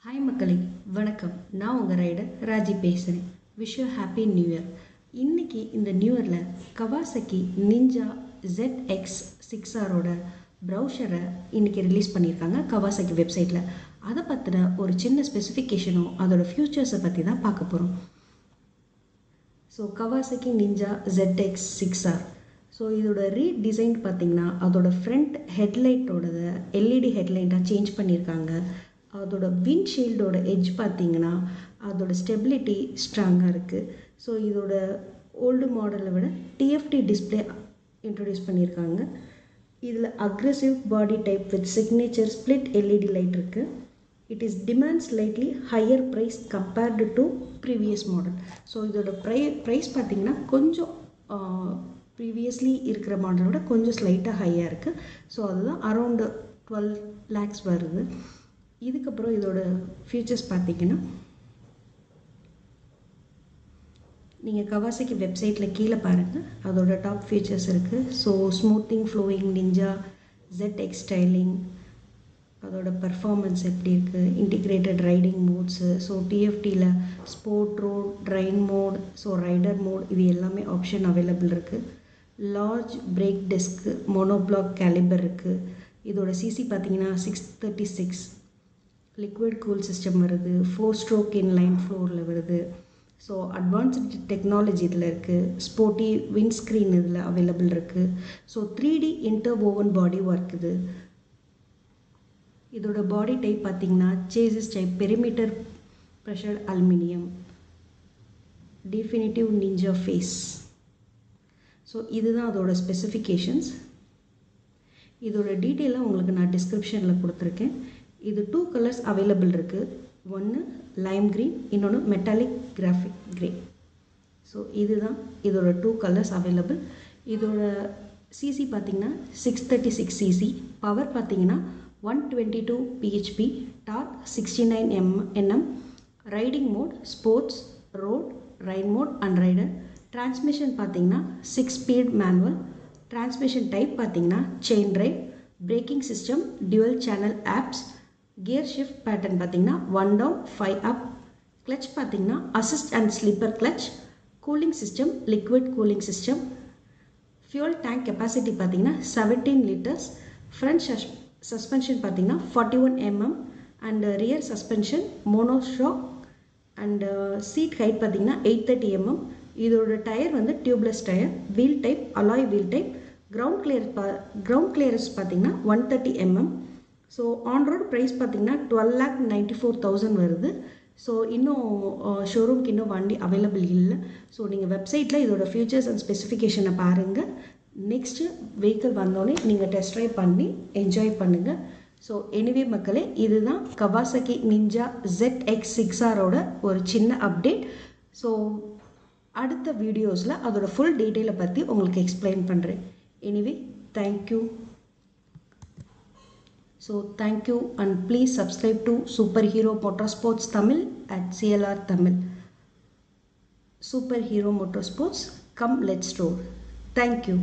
Hi மக்களே, வணக்கம். நான் உங்கள் ரைடர் ராஜி பேசுகிறேன். Wish you happy new year. இன்றைக்கி இந்த நியூ இயரில் கவாசகி நிஞ்சா ZX6Rோட ப்ரௌசரை இன்றைக்கி ரிலீஸ் பண்ணியிருக்காங்க கவாசகி வெப்சைட்டில். அதை பற்றின ஒரு சின்ன ஸ்பெசிஃபிகேஷனும் அதோட ஃபியூச்சர்ஸை பற்றி தான் பார்க்க போகிறோம். So Kawasaki ninja ZX6R. So இதோட ரீடிசைன் பார்த்திங்கன்னா அதோட ஃப்ரண்ட் ஹெட்லைட்டோட LED ஹெட்லைட்டாக சேஞ்ச் பண்ணியிருக்காங்க. அதோட விண்ட்ஷீல்டோட எட்ஜ் பார்த்திங்கன்னா அதோட ஸ்டெபிலிட்டி ஸ்ட்ராங்காக இருக்குது. ஸோ இதோட ஓல்டு மாடலை விட TFT டிஸ்பிளே இன்ட்ரடியூஸ் பண்ணியிருக்காங்க. இதில் aggressive body type with signature split LED light இருக்குது. It is demand slightly higher price compared to previous model. So இதோட ப்ரைஸ் பார்த்திங்கன்னா கொஞ்சம் ப்ரீவியஸ்லி இருக்கிற மாடலை விட கொஞ்சம் ஸ்லைட்டாக ஹையாக இருக்குது. ஸோ அதுதான் அரௌண்டு 12 lakhs வருது. இதுக்கப்புறம் இதோட ஃபீச்சர்ஸ் பார்த்திங்கன்னா நீங்கள் கவாசகி வெப்சைட்டில் கீழே பாருங்கள், அதோட டாப் ஃபீச்சர்ஸ் இருக்குது. So smoothing flowing Ninja ZX styling, அதோட பர்ஃபார்மன்ஸ் எப்படி இருக்குது, இன்டிகிரேட்டட் ரைடிங் மோட்ஸு, ஸோ TFTயில் sport, road, train mode, so rider mode, இது எல்லாமே ஆப்ஷன் அவைலபிள் இருக்குது. Large brake disc monoblock caliper இருக்குது. இதோட சிசி பார்த்தீங்கன்னா 636. லிக்விட் கூல் சிஸ்டம் வருது. 4 ஸ்ட்ரோக் இன்லைன் ஃப்ளோரில் வருது. ஸோ அட்வான்ஸ்டு டெக்னாலஜி இதில் இருக்குது. ஸ்போர்ட்டி விண்ட்ஸ்க்ரீன் இதில் அவைலபிள் இருக்குது. So 3D interwoven body work இது. இதோட பாடி டைப் பார்த்திங்கன்னா chassis type perimeter pressure aluminium, definitive Ninja face. So இதுதான் அதோட ஸ்பெசிஃபிகேஷன்ஸ். இதோட டீட்டெயிலாக உங்களுக்கு நான் டிஸ்கிரிப்ஷனில் கொடுத்துருக்கேன். இது 2 கலர்ஸ் அவைலபிள் இருக்குது. ஒன்று லைம் க்ரீன், இன்னொன்று மெட்டாலிக் கிராஃபிக் க்ரே. ஸோ இதுதான் இதோட 2 கலர்ஸ் அவைலபிள். இதோட சிசி பார்த்திங்கன்னா 636 cc, பவர் பார்த்திங்கன்னா 122 bhp, torque 69 Nm, riding mode sports, road, ride mode and rider. Transmission பார்த்திங்கன்னா 6 ஸ்பீட் மேனுவல். டிரான்ஸ்மிஷன் டைப் பார்த்திங்கன்னா chain drive. Braking system dual channel ABS. Gear shift pattern பார்த்திங்கன்னா 1 down 5 up. Clutch பார்த்திங்கன்னா assist and slipper clutch. Cooling system liquid cooling system. Fuel tank capacity பார்த்திங்கன்னா 17 liters. Front suspension பார்த்திங்கன்னா 41 mm and rear suspension monoshock and seat height பார்த்திங்கன்னா 830 mm. இதோட tyre வந்து tubeless tyre. Wheel type alloy wheel type. Ground clearance பார்த்திங்கன்னா 130 mm. So on road price பார்த்திங்கன்னா 12,94,000 வருது. So இன்னும் ஷோரூம்க்கு இன்னும் வண்டி அவைலபிள் இல்லை. ஸோ நீங்கள் வெப்சைட்டில் இதோட ஃபியூச்சர்ஸ் அண்ட் ஸ்பெசிஃபிகேஷனை பாருங்கள். நெக்ஸ்ட்டு வெஹிக்கிள் வந்தோடனே நீங்கள் டெஸ்ட் ட்ரைவ் பண்ணி என்ஜாய் பண்ணுங்கள். ஸோ எனிவே மக்களே, இதுதான் கவாசகி நிஞ்சா ZX6Rோட ஒரு சின்ன அப்டேட். ஸோ அடுத்த வீடியோஸில் அதோட ஃபுல் டீட்டெயிலை பற்றி உங்களுக்கு எக்ஸ்பிளைன் பண்ணுறேன். Anyway thank you. So thank you and please subscribe to Superhero Motorsports Tamil at CLR Tamil. Superhero Motorsports, come let's roll. Thank you.